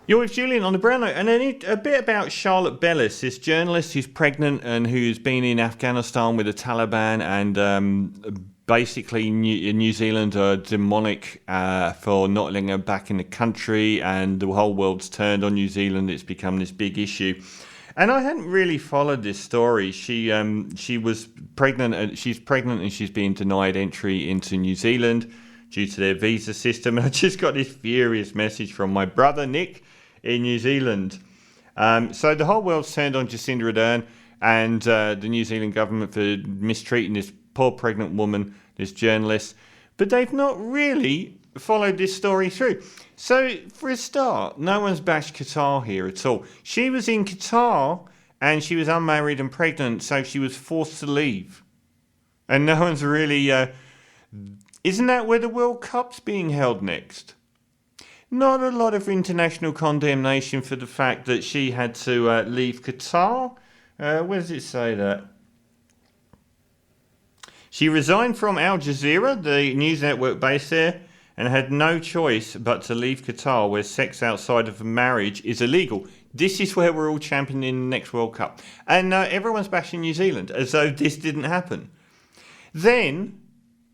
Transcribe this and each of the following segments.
You're with Julian on the Brown Note, and then a bit about Charlotte Bellis, this journalist who's pregnant and who's been in Afghanistan with the Taliban, and basically New Zealand are demonic for not letting her back in the country, and the whole world's turned on New Zealand. It's become this big issue. And I hadn't really followed this story. She was pregnant, and she's pregnant, and she's being denied entry into New Zealand due to their visa system. And I just got this furious message from my brother Nick in New Zealand. So the whole world's turned on Jacinda Ardern and the New Zealand government for mistreating this poor pregnant woman, this journalist. But they've not really followed this story through. So for a start, no one's bashed Qatar here at all. She was in Qatar and she was unmarried and pregnant, so she was forced to leave. And no one's really... isn't that where the World Cup's being held next? Not a lot of international condemnation for the fact that she had to leave Qatar. Where does it say that? She resigned from Al Jazeera, the news network based there, and had no choice but to leave Qatar, where sex outside of marriage is illegal. This is where we're all championing the next World Cup. And everyone's bashing New Zealand as though this didn't happen. Then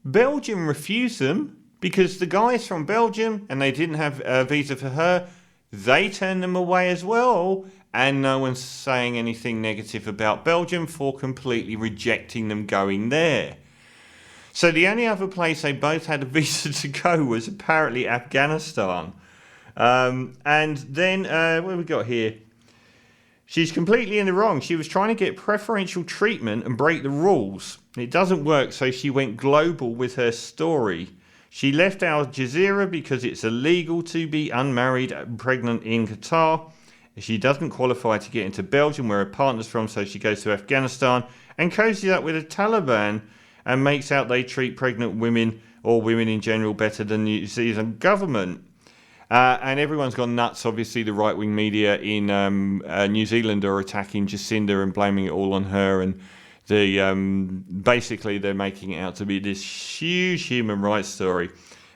Belgium refused them, because the guy's from Belgium and they didn't have a visa for her. They turned them away as well, and no one's saying anything negative about Belgium for completely rejecting them going there. So the only other place they both had a visa to go was apparently Afghanistan. And then, what have we got here? She's completely in the wrong. She was trying to get preferential treatment and break the rules. It doesn't work, so she went global with her story. She left Al Jazeera because it's illegal to be unmarried and pregnant in Qatar. She doesn't qualify to get into Belgium, where her partner's from, so she goes to Afghanistan and cozies up with the Taliban and makes out they treat pregnant women, or women in general, better than the New Zealand government. And everyone's gone nuts. Obviously, the right-wing media in New Zealand are attacking Jacinda and blaming it all on her, and basically they're making it out to be this huge human rights story.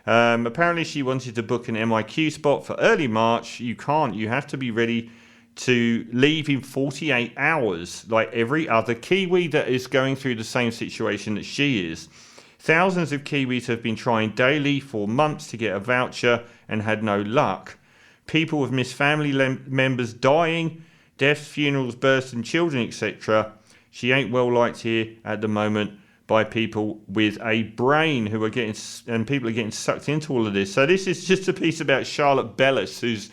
Apparently she wanted to book an MIQ spot for early March. You can't. You have to be ready to leave in 48 hours, like every other Kiwi that is going through the same situation that she is. Thousands of Kiwis have been trying daily for months to get a voucher and had no luck. People have missed family members dying, deaths, funerals, births and children, etc. She ain't well liked here at the moment by people with a brain who are getting, and people are getting sucked into all of this. So this is just a piece about Charlotte Bellis, who's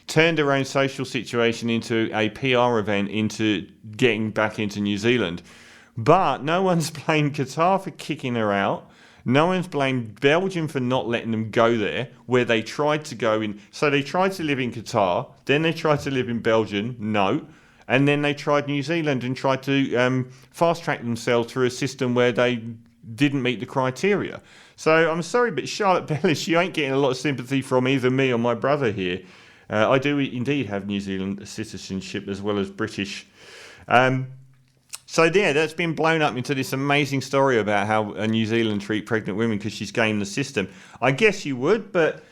turned her own social situation into a PR event into getting back into New Zealand. But no one's blamed Qatar for kicking her out. No one's blamed Belgium for not letting them go there, where they tried to go in. So they tried to live in Qatar, then they tried to live in Belgium, no. And then they tried New Zealand and tried to fast-track themselves through a system where they didn't meet the criteria. So I'm sorry, but Charlotte Bellis, you ain't getting a lot of sympathy from either me or my brother here. I do indeed have New Zealand citizenship as well as British. So yeah, that's been blown up into this amazing story about how New Zealand treat pregnant women because she's gamed the system. I guess you would, but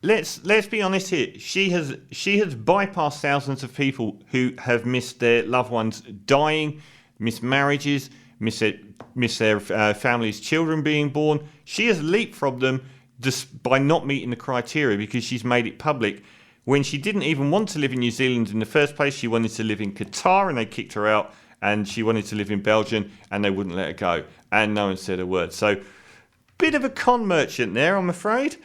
let's be honest here. She has bypassed thousands of people who have missed their loved ones dying, missed marriages, missed their families' children being born. She has leapfrogged them just by not meeting the criteria because she's made it public. When she didn't even want to live in New Zealand in the first place, she wanted to live in Qatar and they kicked her out, and she wanted to live in Belgium and they wouldn't let her go, and no one said a word. So, bit of a con merchant there, I'm afraid.